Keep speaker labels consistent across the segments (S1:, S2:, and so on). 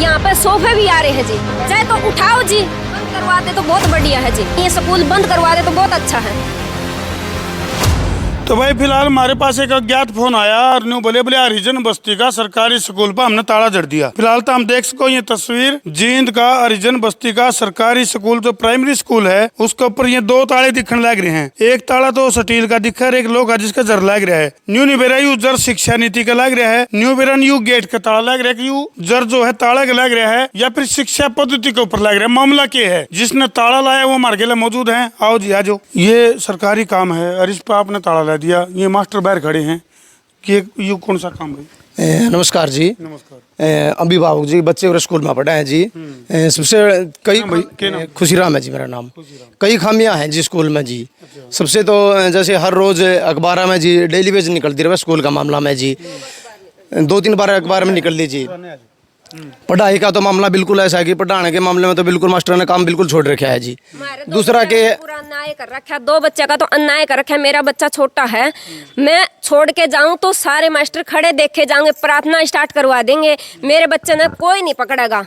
S1: यहाँ पे सोफे भी आ रहे हैं जी, चाहे तो उठाओ जी, बंद करवा दे तो बहुत बढ़िया है जी, ये स्कूल बंद करवा दे तो बहुत अच्छा है।
S2: तो भाई फिलहाल हमारे पास एक अज्ञात फोन आया और न्यू बले बले हरिजन बस्ती का सरकारी स्कूल पर हमने ताला जड़ दिया। फिलहाल तो हम देख सको ये तस्वीर जींद का हरिजन बस्ती का सरकारी स्कूल जो प्राइमरी स्कूल है उसके ऊपर ये दो ताले दिखने लग रहे हैं। एक ताला तो स्टील का दिखा है, एक लोहा जिसका जर लग रहा है। न्यू निबेरा यू जर शिक्षा नीति का लग रहा है, न्यू बेरन यू गेट का ताला लग रहा है, यू जर जो है ताला का लग रहा है या फिर शिक्षा पद्धति के ऊपर लग रहा है। मामला क्या है, जिसने ताला लाया वो हमारे लिए मौजूद है। आओ जी आ जाओ, ये सरकारी काम है और इस पर आपने ताला ला दिया। ये मास्टर बाहर खड़े हैं कि यू कौन सा काम है?
S3: नमस्कार जी।
S2: नमस्कार।
S3: अभिभावक जी, बच्चे और स्कूल में पढ़े हैं जी। सबसे कई खुशीराम है जी मेरा नाम। कई खामियां हैं जी स्कूल में जी। सबसे तो जैसे हर रोज अखबार में जी डेली बेज निकलती रहे स्कूल का मामला में जी, 2-3 बार अखबार में निकल ली जी। पढ़ाई का तो मामला बिल्कुल ऐसा है कि पढ़ाने के मामले में तो बिल्कुल मास्टर ने काम बिल्कुल छोड़ रखा है जी। दूसरा के
S1: पूरा अन्याय कर रखा है, 2 बच्चे का तो अन्याय कर रखा है। मेरा बच्चा छोटा है, मैं छोड़ के जाऊं तो सारे मास्टर खड़े देखे जाएंगे, प्रार्थना स्टार्ट करवा देंगे। मेरे बच्चे ने कोई नहीं पकड़ेगा।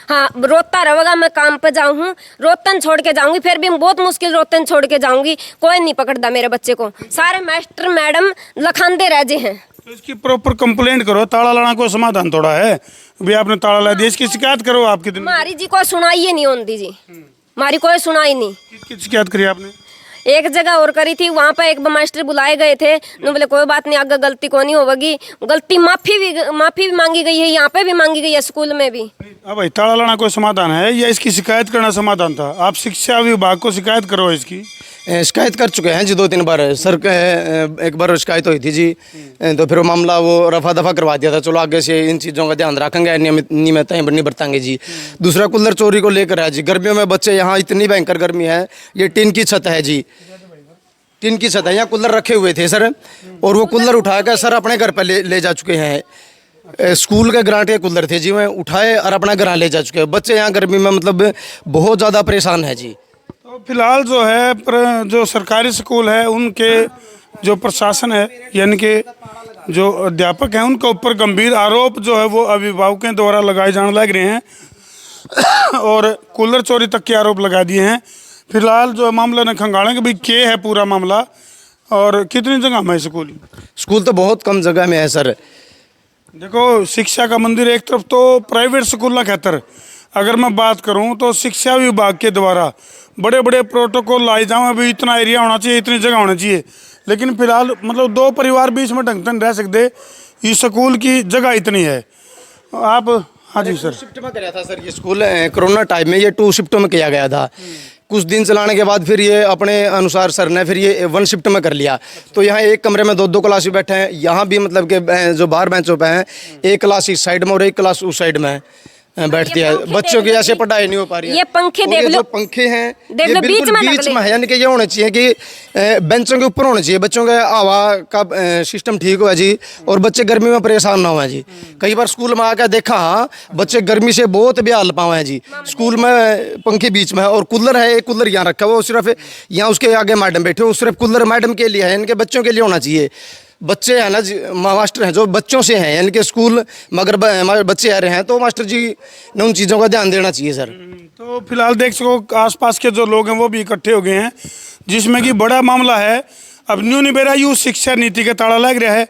S1: हाँ, रोता रहेगा। मैं काम पे जाऊँ, रोतन छोड़ के जाऊंगी, फिर भी बहुत मुश्किल रोतन छोड़ के जाऊंगी, कोई नहीं पकड़ता मेरे बच्चे को। सारे मास्टर मैडम लखानदे रह जे हैं।
S2: तो इसकी प्रॉपर कंप्लेंट करो। ताला लाना कोई समाधान थोड़ा है भी, आपने ताला ला दिया, इसकी शिकायत करो। आपकी दिन
S1: हमारी जी कोई सुनाई ही नहीं होती जी, हमारी कोई सुनाई नहीं।
S2: किसकी शिकायत करी आपने?
S1: एक जगह और करी थी, वहाँ पे एक मास्टर बुलाए गए थे, नो बोले कोई बात नहीं, आगे गलती को नहीं होगी। गलती माफी भी मांगी गई है, यहाँ पे भी मांगी गई है, स्कूल में भी।
S2: अब भाई ताला लाना कोई समाधान है या इसकी शिकायत करना समाधान था? आप शिक्षा विभाग को शिकायत करो इसकी।
S3: शिकायत कर चुके हैं जी 2-3 बार सर। एक बार शिकायत हुई थी जी, तो फिर वो मामला वो रफा दफा करवा दिया था। चलो आगे से इन चीज़ों का ध्यान रखेंगे, नियमितताएं नहीं बरतेंगे जी। दूसरा कूलर चोरी को लेकर है जी। गर्मियों में बच्चे यहाँ, इतनी भयंकर गर्मी है, ये टीन की छत है जी, टीन की छत है। यहाँ कूलर रखे हुए थे सर, और वो कूलर उठा कर सर अपने घर पर ले जा चुके हैं। स्कूल के ग्रांट के कूलर थे जी, मैं उठाए और अपना घर ले जा चुके हैं। बच्चे यहाँ गर्मी में मतलब बहुत ज़्यादा परेशान है जी।
S2: तो फिलहाल जो है जो सरकारी स्कूल है उनके जो प्रशासन है यानी कि जो अध्यापक हैं उनके ऊपर गंभीर आरोप जो है वो अभिभावकों द्वारा लगाए जाने लग रहे हैं और कूलर चोरी तक के आरोप लगा दिए हैं। फिलहाल जो मामला ने खंगालेंगे भाई क्या है पूरा मामला और कितनी जगह में स्कूल?
S3: स्कूल तो बहुत कम जगह में है सर।
S2: देखो, शिक्षा का मंदिर एक तरफ तो प्राइवेट स्कूल ना कहतर, अगर मैं बात करूं तो शिक्षा विभाग के द्वारा बड़े बड़े प्रोटोकॉल लाए जाओ, अभी इतना एरिया होना चाहिए, इतनी जगह होना चाहिए, लेकिन फिलहाल मतलब 2 परिवार बीच में ढंग तक रह सकते। इस स्कूल की जगह इतनी है। आप हाँ जी सर।
S3: शिफ्ट में किया था सर ये स्कूल, कोरोना टाइम में ये 2 शिफ्टों में किया गया था। कुछ दिन चलाने के बाद फिर ये अपने अनुसार सर ने फिर ये 1 शिफ्ट में कर लिया। तो यहाँ एक कमरे में 2-2 क्लास बैठे हैं। यहाँ भी मतलब कि जो बाहर बेंचों पे हैं, एक क्लास इस साइड में और एक क्लास उस साइड में बैठती है। बच्चों की ऐसे पढ़ाई नहीं हो पा रही है।
S1: ये पंखे देख लो,
S3: जो पंखे हैं
S1: देख लो बीच
S3: में है, यानी कि ये होने चाहिए कि बेंचों के ऊपर होने चाहिए। बच्चों के हवा का सिस्टम ठीक हुआ जी और बच्चे गर्मी में परेशान ना हुआ जी। कई बार स्कूल में आकर देखा, हाँ बच्चे गर्मी से बहुत बेहाल पाए हैं जी। स्कूल में पंखे बीच में है और कूलर है, एक कूलर यहाँ रखा हुआ, वो सिर्फ यहाँ उसके आगे मैडम बैठे हो, सिर्फ कूलर मैडम के लिए है, इनके बच्चों के लिए होना चाहिए। बच्चे हैं ना जी, मास्टर हैं जो बच्चों से हैं, यानी कि स्कूल मगर बच्चे आ रहे हैं तो मास्टर जी ने उन चीज़ों का ध्यान देना चाहिए सर।
S2: तो फिलहाल देख सको आसपास के जो लोग हैं वो भी इकट्ठे हो गए हैं, जिसमें कि बड़ा मामला है। अब न्यू निबेरा यू शिक्षा नीति का ताला लग रहा है,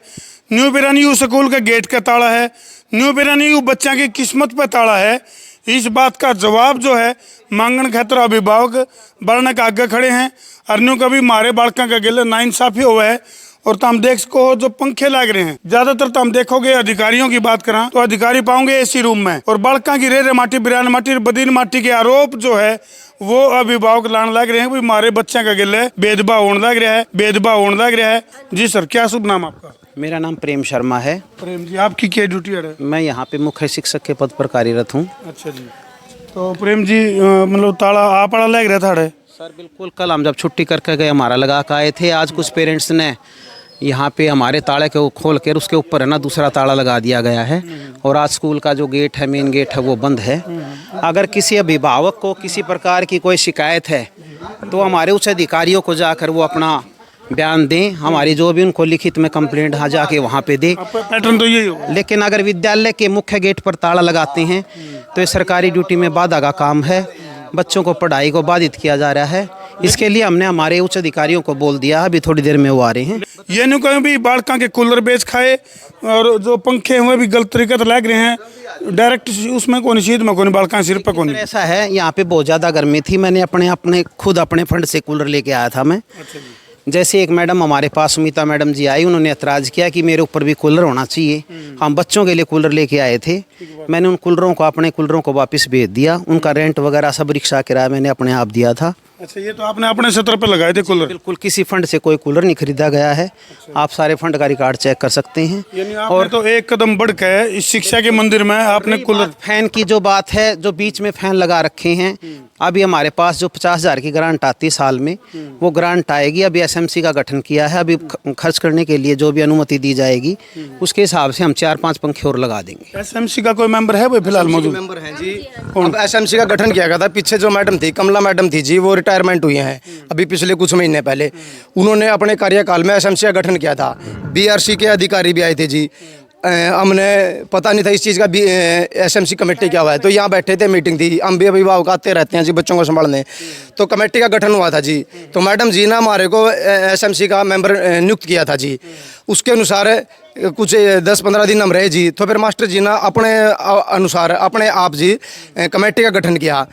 S2: न्यू बेरन यू स्कूल का गेट का ताला है, न्यू बेरन यू बच्चा की किस्मत पर ताला है। इस बात का जवाब जो है मांगन खातर अभिभावक बढ़ने के आगे खड़े हैं और न्यू कभी मारे बालका का गिले नाइंसाफी हुआ है। और तो हम देख सको जो पंखे लग रहे हैं, ज्यादातर तो हम देखोगे अधिकारियों की बात करा तो अधिकारी पाओगे एसी रूम में, और बालका की रेरे माटी, बिरान माटी, बदीन माटी के आरोप जो है वो अभिभावक लाने लग रहे हैं। भाई हमारे बच्चे का गिले भेदभाव होने लग रहा है, भेदभाव होने लग रहा है। जी सर, क्या शुभ नाम आपका?
S4: मेरा नाम प्रेम शर्मा है।
S2: प्रेम जी, आपकी क्या ड्यूटी है?
S4: मैं यहाँ पे मुख्य शिक्षक के पद पर कार्यरत हूँ।
S2: अच्छा जी। तो प्रेम जी मतलब ताला आप लग रहा था?
S4: सर बिल्कुल, कल हम जब छुट्टी करके गए हमारा लगा कर आए थे। आज कुछ पेरेंट्स ने यहाँ पे हमारे ताले को खोल कर उसके ऊपर है ना दूसरा ताला लगा दिया गया है और आज स्कूल का जो गेट है, मेन गेट है, वो बंद है। अगर किसी अभिभावक को किसी प्रकार की कोई शिकायत है तो हमारे उच्च अधिकारियों को जाकर वो अपना बयान दें, हमारी जो भी उनको लिखित में कंप्लेंट हाँ जाके वहाँ पे दे।
S2: पैटर्न तो यही होगा।
S4: लेकिन अगर विद्यालय के मुख्य गेट पर ताला लगाते हैं तो ये सरकारी ड्यूटी में बाधा का काम है, बच्चों को पढ़ाई को बाधित किया जा रहा है। इसके लिए हमने हमारे उच्च अधिकारियों को बोल दिया, अभी थोड़ी देर में वो आ रहे हैं।
S2: ये नहीं कहीं भी बालका के कूलर बेच खाए और जो पंखे हुए भी गलत तरीके से लग रहे हैं, डायरेक्ट उसमें कौन शीत में कौन बालका सिर पर कौन।
S4: ऐसा है, यहाँ पे बहुत ज़्यादा गर्मी थी, मैंने अपने खुद अपने फंड से कूलर लेके आया था मैं। जैसे एक मैडम हमारे पास सुमिता मैडम जी आई, उन्होंने ऐतराज़ किया कि मेरे ऊपर भी कूलर होना चाहिए। हम बच्चों के लिए कूलर लेके आए थे, मैंने उन कूलरों को अपने कूलरों को वापस भेज दिया। उनका रेंट वगैरह सब रिक्शा किराया मैंने अपने आप दिया था।
S2: अच्छा, ये तो आपने अपने सतर पर लगाए थे कूलर?
S4: बिल्कुल, किसी फंड से कोई कूलर नहीं खरीदा गया है। आप सारे फंड का रिकॉर्ड चेक कर सकते हैं।
S2: यानी आपने तो एक कदम बढ़ के इस शिक्षा के मंदिर में आपने कूलर।
S4: फैन की जो बात है, जो बीच में फैन लगा रखे हैं, अभी हमारे पास जो 50,000 की ग्रांट आती है साल में, वो ग्रांट आएगी। अभी एसएमसी का गठन किया है, अभी खर्च करने के लिए जो भी अनुमति दी जाएगी उसके हिसाब से हम 4-5 पंखे और लगा देंगे।
S2: एसएमसी का कोई मेंबर है वो फिलहाल मौजूद?
S3: मेंबर हैं जी। अब एसएमसी का गठन किया गया था, पीछे जो मैडम थी, कमला मैडम थी जी, वो रिटायरमेंट हुई हैं अभी पिछले कुछ महीने पहले। उन्होंने अपने कार्यकाल में एसएमसी का गठन किया था। बीआरसी के अधिकारी भी आए थे जी, हमने पता नहीं था इस चीज़ का भी एसएमसी कमेटी क्या हुआ है, तो यहाँ बैठे थे, मीटिंग थी। हम भी अभिभावक आते रहते हैं जी बच्चों को संभालने, तो कमेटी का गठन हुआ था जी। तो मैडम जी ने हमारे को एसएमसी का मेंबर नियुक्त किया था जी। उसके अनुसार कुछ 10-15 दिन हम रहे जी, तो फिर मास्टर जी ने अपने अनुसार अपने आप जी कमेटी का गठन किया।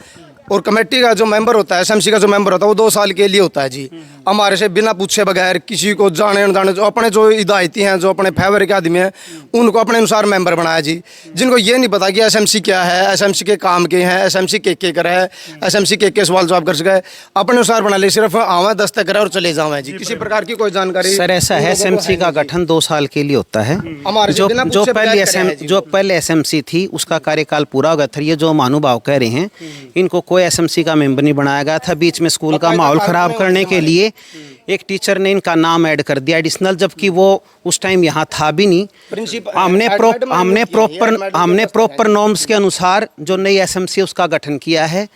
S3: और कमेटी का जो मेंबर होता है, एसएमसी का जो मेंबर होता है, वो 2 साल के लिए होता है जी। हमारे से बिना पूछे बगैर, किसी को जाने अनजाने, जो अपने जो हिदायती हैं, जो अपने फेवर के आदमी हैं, उनको अपने अनुसार मेंबर बनाया जी। जिनको ये नहीं पता कि एसएमसी क्या है, एसएमसी के काम के हैं, एसएमसी के कर है, एसएमसी के सवाल जवाब कर सके, अपने अनुसार बना ले, सिर्फ आवा दस्तक करे और चले जावे जी, किसी प्रकार की कोई जानकारी।
S4: सर ऐसा है, एसएमसी का गठन 2 साल के लिए होता है। जो पहले एसएमसी थी उसका कार्यकाल पूरा हो गया था। ये जो महानुभाव कह रहे हैं, इनको कोई एसएमसी का मेंबर नहीं बनाया गया था। बीच में स्कूल का माहौल खराब करने के लिए एक टीचर ने इनका नाम ऐड कर दिया एडिशनल, जबकि वो उस टाइम यहाँ था भी नहीं। हमने प्रॉपर नॉर्म्स के अनुसार जो नई एसएमसी उसका गठन किया है।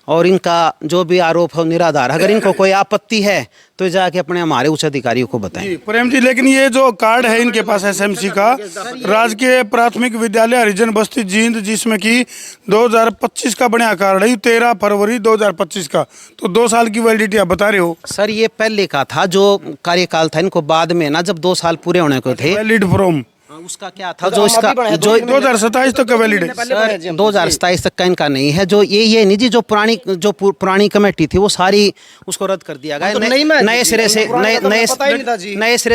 S4: और इनका जो भी आरोप है निराधार। अगर इनको कोई आपत्ति है तो जाके अपने हमारे उच्च अधिकारियों को बताएं।
S2: प्रेम जी, लेकिन ये जो कार्ड है इनके पास एसएमसी का, राजकीय प्राथमिक विद्यालय हरिजन बस्ती जींद, जिसमें कि 2025 का बढ़िया कार्ड है, 13 फरवरी 2025 का, तो 2 साल की वैलिडिटी आप बता रहे हो?
S4: सर ये पहले का था जो कार्यकाल था, इनको बाद में ना जब 2 साल पूरे होने को थे।
S2: वैलिड फ्रॉम
S4: उसका क्या था जो इसका जो
S2: 2027 तक का वैलिड है?
S4: 2027 तक का इनका नहीं है। जो ये नहीं जी, जो पुरानी कमेटी थी वो सारी उसको रद्द कर दिया गया। नए सिरे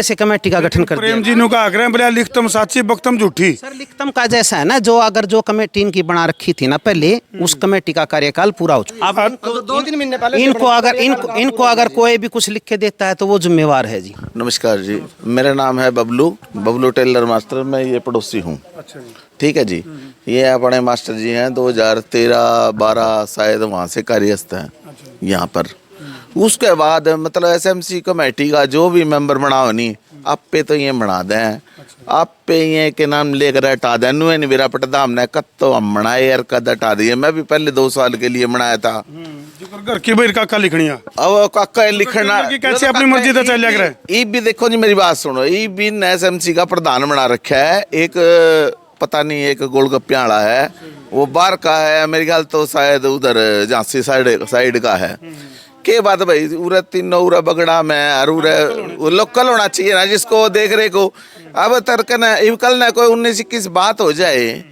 S4: से कमेटी का गठन कर दिया।
S2: प्रेम जी ने कहा करें बोले लिखतम साची बख्तम झूठी।
S4: सर लिखतम का जैसा है ना, जो कमेटी इनकी बना रखी थी ना पहले, उस कमेटी का कार्यकाल पूरा हो चुका। अब
S3: 2-3 महीने पहले
S4: इनको अगर कोई भी कुछ लिख के देता है तो वो जिम्मेवार है जी।
S5: नमस्कार जी, मेरा नाम है बबलू टेलर मास्टर, मैं ये पड़ोसी हूँ।
S2: अच्छा जी।
S5: ठीक है जी। ये अपने मास्टर जी हैं, 2013-12 शायद वहाँ से कार्यस्थ हैं यहाँ पर। उसके बाद मतलब एसएमसी कमेटी का जो भी मेंबर बनाओ नहीं, आप पे तो ये बना दें, आप पे ये के नाम लेकर हटा दें। नुए नहीं मेरा पटदा हमने कद तो हम बनाए यार, कद हटा दिए। मैं भी पहले 2 साल के लिए बनाया था।
S2: घर की भाई काका लिखनिया,
S5: अब काका लिखना
S2: कैसे अपनी मर्जी से चल रहा है।
S5: ये भी देखो जी, मेरी बात सुनो, ये भी एसएमसी का प्रधान बना रखा है। एक पता नहीं, एक गोलगप्पे वाला है, वो बाहर का है मेरे ख्याल, तो शायद उधर झांसी साइड का है। के बात भाई, उरे तीनों उरे बगड़ा में और उरे लोकल होना चाहिए ना, जिसको देख रहे को। अब तर्कन कल ना कोई 19-21 बात हो जाए,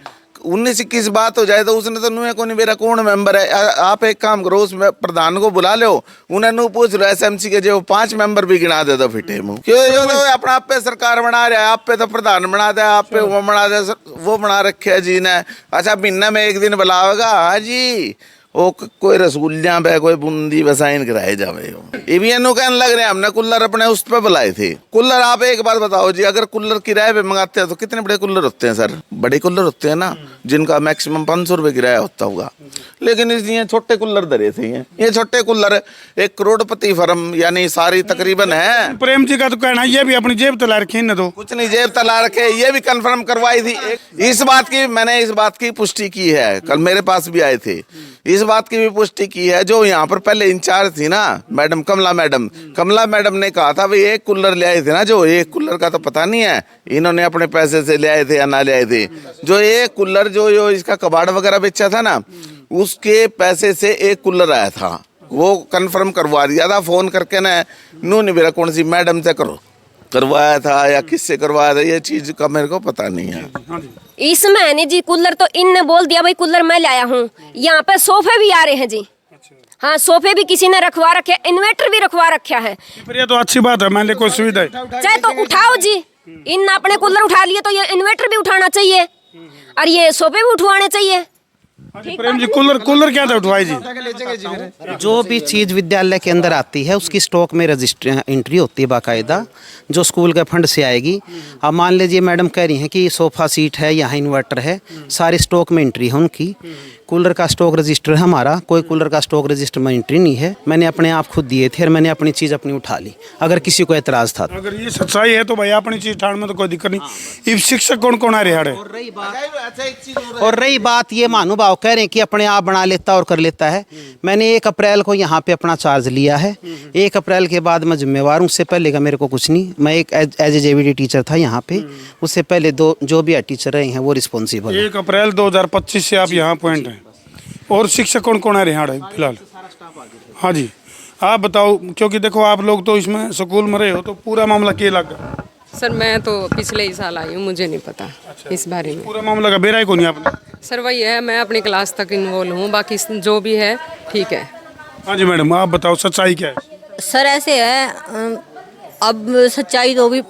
S5: 19-21 बात हो जाए तो उसने तो नुए को नहीं मेरा कौन मेंबर है। आप एक काम करो, उस प्रधान को बुला लो, उन्हें नू पूछ लो एसएमसी के जो 5 मेंबर भी गिना दे दो फिटे मुँह। क्यों जो तो अपना आप पे सरकार बना रहा है, आप पे तो प्रधान बना दे, आप पे वो बना दे, वो बना रखे है जी ने। अच्छा महीना में 1 दिन बुलावेगा, हाँ जी, वो कोई रसगुल्ला पे कोई बूंदी बसाइन कराए जावे। ये भी कहने लग रहे हैं हमने कूलर अपने उस पे बुलाए थे। कूलर आप एक बात बताओ जी, अगर कूलर किराए पे मंगाते हैं तो कितने बड़े कूलर होते हैं सर? बड़े कूलर होते हैं ना, जिनका मैक्सिमम 500 रुपये किराया होता होगा। लेकिन इसलिए छोटे कूलर धरे थे। ये छोटे कूलर 1 करोड़पति फर्म यानी सारी तकरीबन है।
S2: प्रेम जी का तो कहना ये भी अपनी जेब तला रखी न, तो
S5: कुछ नहीं जेब तला रखे, ये भी कंफर्म करवाई थी। मैंने इस बात की पुष्टि की है, कल मेरे पास भी आए थे। इस इस बात की भी पुष्टि की है, जो यहाँ पर पहले इंचार्ज थी ना मैडम कमला मैडम ने कहा था भाई एक कूलर ले आए थे ना, जो एक कूलर का तो पता नहीं है इन्होंने अपने पैसे से ले आए थे या ना ले आए थे। जो एक कूलर जो इसका कबाड़ वगैरह बेचा था ना, उसके पैसे से एक कूलर आया था, वो कंफर्म करवा दिया था फोन करके ना। नू नहीं मेरा कौन सी मैडम से करवाया था या किससे करवाया था, ये चीज का मेरे को पता नहीं है।
S1: इसमें है नहीं जी, कूलर तो इनने बोल दिया भाई कूलर मैं लाया हूँ। यहाँ पे सोफे भी आ रहे हैं जी। हाँ, सोफे भी किसी ने रखवा रखे, इन्वर्टर भी रखवा रखा है।
S2: पर ये तो अच्छी बात है, मान ली कोई सुविधा है।
S1: चाहे तो उठाओ जी, इन अपने कूलर उठा लिए तो ये इन्वर्टर भी उठाना चाहिए और ये सोफे भी उठवाने चाहिए।
S2: प्रेम जी, कूलर क्या था उठवाई जी?
S4: जो भी चीज़ विद्यालय के अंदर आती है उसकी स्टॉक में रजिस्टर एंट्री होती है बाकायदा, जो स्कूल के फंड से आएगी। अब मान लीजिए मैडम कह रही हैं कि सोफ़ा सीट है, यहाँ इन्वर्टर है, सारी स्टॉक में एंट्री है उनकी। कूलर का स्टॉक रजिस्टर है हमारा, कोई कूलर का स्टॉक रजिस्टर में एंट्री नहीं है। मैंने अपने आप खुद दिए थे और मैंने अपनी चीज़ अपनी उठा ली, अगर किसी को एतराज़ था।
S2: अगर ये सच्चाई है तो भाई अपनी चीज ठाण में तो कोई दिक्कत नहीं। इस शिक्षक कौन कौन आ रहे हैं?
S4: और रही बात ये महानुभाव कह रहे हैं कि अपने आप बना लेता और कर लेता है। मैंने 1 अप्रैल को यहाँ पे अपना चार्ज लिया है। 1 अप्रैल के बाद मैं जिम्मेवार हूँ, उससे पहले का मेरे को कुछ नहीं। मैं एक एज ए जेवीडी टीचर था यहाँ पे, उससे पहले जो भी टीचर रहे हैं वो रिस्पॉन्सिबल।
S2: 1 अप्रैल 2025 से आप यहाँ पॉइंट हैं। और शिक्षक कौन कौन आ रहे हैं फिलहाल? हाँ जी, आप बताओ, क्योंकि देखो आप लोग तो इसमें स्कूल में रहे हो, तो पूरा मामला क्या लगा?
S6: सर मैं तो पिछले ही साल आई हूँ, मुझे नहीं पता इस बारे में।
S2: पूरा मामला का बेरा ही को नहीं आपने?
S6: सर वही है, मैं अपनी क्लास तक इन्वॉल्व हूँ, बाकी जो भी है ठीक है।
S2: हाँ जी मैडम, आप बताओ सच्चाई क्या है?
S7: सर ऐसे है, अब सच्चाई तो भी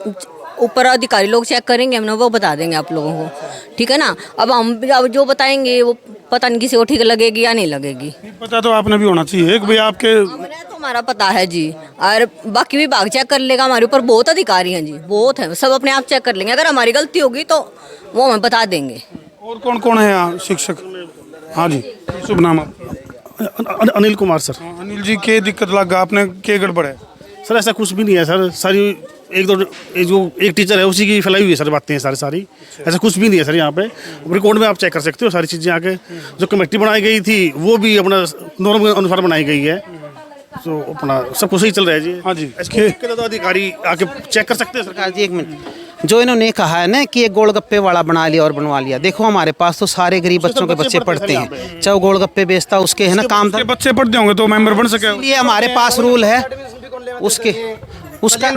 S7: ऊपर अधिकारी लोग चेक करेंगे, हमने वो बता देंगे आप लोगों को, ठीक है ना। अब हम जो बताएंगे वो पता नहीं किसी को ठीक लगेगी या नहीं लगेगी।
S2: पता तो आपने भी होना चाहिए कि भाई आपके
S7: हमने तो हमारा पता है जी, और बाकी विभाग चेक कर लेगा। हमारे ऊपर बहुत अधिकारी हैं जी, बहुत हैं, सब अपने आप चेक कर लेंगे। अगर हमारी गलती होगी तो वो हमें बता देंगे।
S2: और कौन कौन है यहाँ शिक्षक? हाँ जी, शुभ नाम आप?
S8: अनिल कुमार सर।
S2: अनिल जी, क्या दिक्कत लगा आपने, क्या गड़बड़ है?
S8: सर ऐसा कुछ भी नहीं है सर, सारी एक टीचर है उसी की फैलाई हुई है सर बातें सारी। ऐसा कुछ भी नहीं है सर। यहाँ पे रिकॉर्ड में आप चेक कर सकते हो सारी चीज़ें आके। जो कमेटी बनाई गई थी वो भी अपना नॉर्म के अनुसार बनाई गई है, तो अपना सब कुछ सही चल रहा है जी।
S2: हाँ जी,
S8: इसके तो अधिकारी आके चेक कर सकते हैं
S4: सरकार जी। 1 मिनट, जो इन्होंने कहा है ना कि एक गोलगप्पे वाला बना लिया और बनवा लिया, देखो हमारे पास तो सारे गरीब बच्चों के बच्चे पढ़ते हैं, चाहे वो गोलगप्पे बेचता उसके है ना काम था।
S2: बच्चे पढ़ते होंगे तो मेंबर बन सके,
S4: इसलिए हमारे पास रूल है उसका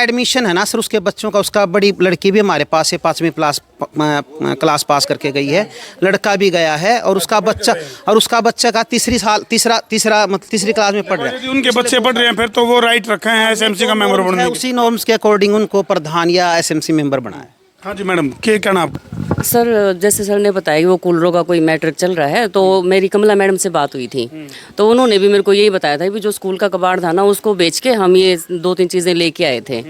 S4: एडमिशन है ना सर, उसके बच्चों का। उसका बड़ी लड़की भी हमारे पास है, 5वीं क्लास पास करके गई है, लड़का भी गया है, और उसका बच्चा का तीसरी क्लास में पढ़ रहा है।
S2: उनके बच्चे पढ़ रहे हैं फिर तो वो राइट रखे हैं एसएमसी का मेंबर बनने के।
S4: उसी नॉर्म्स के अकॉर्डिंग उनको प्रधान या एसएमसी मेंबर बनाया।
S2: हाँ जी मैडम, क्या कहना आप?
S9: सर जैसे सर ने बताया कि वो कूलरों का कोई मैटर चल रहा है, तो मेरी कमला मैडम से बात हुई थी, तो उन्होंने भी मेरे को यही बताया था कि जो स्कूल का कबाड़ था ना उसको बेच के हम ये 2-3 चीज़ें लेके आए थे।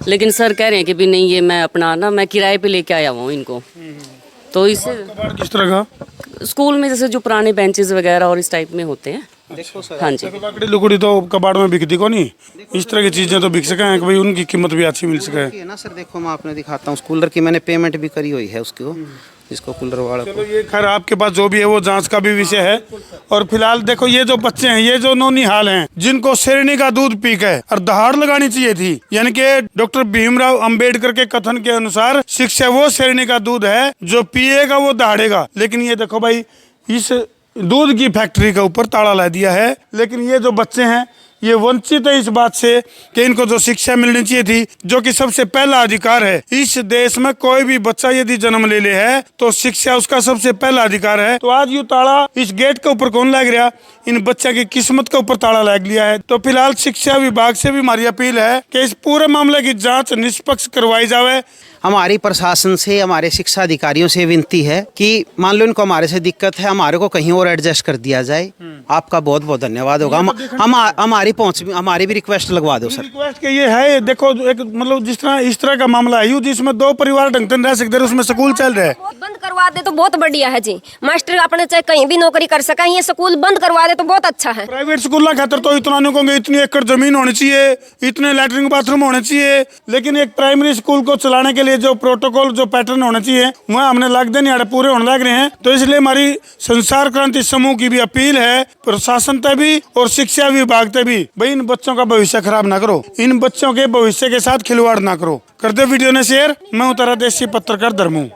S9: लेकिन सर कह रहे हैं कि भी नहीं, ये मैं अपना ना मैं किराए पे लेके आया हुआ हूँ इनको। तो इससे
S2: कबाड़ किस तरह का?
S9: स्कूल में जैसे जो पुराने बेंचेस वगैरह और इस टाइप में होते हैं। हाँ जी,
S2: लकड़ी लुकड़ी तो कबाड़ में बिकती को नहीं, इस तरह की चीजें तो बिक सके हैं कि भाई उनकी कीमत भी अच्छी मिल सके
S4: ना सर। देखो मैं आपने दिखाता हूँ, कूलर की मैंने पेमेंट भी करी हुई है उसको, जिसको कूलर वाला।
S2: चलो ये खैर आपके पास जो भी है वो जांच का भी विषय है। और फिलहाल देखो ये जो बच्चे हैं, ये जो नौनिहाल हैं, जिनको शेरनी का दूध पी के और दहाड़ लगानी चाहिए थी, यानी कि डॉक्टर भीमराव अंबेडकर के कथन के अनुसार शिक्षा वो शेरनी का दूध है जो पिएगा वो दहाड़ेगा। लेकिन ये देखो भाई, इस दूध की फैक्ट्री के ऊपर ताला ला दिया है। लेकिन ये जो बच्चे हैं ये वंचित है इस बात से कि इनको जो शिक्षा मिलनी चाहिए थी, जो कि सबसे पहला अधिकार है इस देश में। कोई भी बच्चा यदि जन्म ले ले है तो शिक्षा उसका सबसे पहला अधिकार है। तो आज ये ताला इस गेट के ऊपर कौन लग रहा? इन बच्चा की किस्मत के ऊपर ताला लग लिया है। तो फिलहाल शिक्षा विभाग से भी हमारी अपील है कि इस पूरे मामले की जाँच निष्पक्ष करवाई जाए।
S4: हमारी प्रशासन से, हमारे शिक्षा अधिकारियों से विनती है कि मान लो इनको हमारे से दिक्कत है, हमारे को कहीं और एडजस्ट कर दिया जाए। आपका बहुत बहुत धन्यवाद होगा। हमारी भी रिक्वेस्ट लगवा दो सर।
S2: रिक्वेस्ट के ये है, देखो एक मतलब जिस तरह इस तरह का मामला है जिसमें 2 परिवार ढंग से रह सकते हैं, उसमें स्कूल चल रहा है।
S1: बंद करवा करवा दे तो बहुत बढ़िया है जी। मास्टर अपने चाहे कहीं भी नौकरी कर सका, ये स्कूल बंद करवा दे तो बहुत अच्छा है।
S2: प्राइवेट स्कूल ना खातर तो इतना नहीं कहूँगे, इतनी एकड़ जमीन होनी चाहिए, इतने लैट्रिन बाथरूम होने चाहिए, लेकिन एक प्राइमरी स्कूल को चलाने के लिए जो प्रोटोकॉल, जो पैटर्न होने चाहिए, वह हमने लग देने पूरे होने लग रहे हैं। तो इसलिए हमारी संसार क्रांति समूह की भी अपील है प्रशासन तक भी और शिक्षा विभाग तक भी, भाई इन बच्चों का भविष्य खराब ना करो, इन बच्चों के भविष्य के साथ खिलवाड़ ना करो। कर दो वीडियो ने शेयर। मैं हूं उत्तरादेशी पत्रकार धर्मू।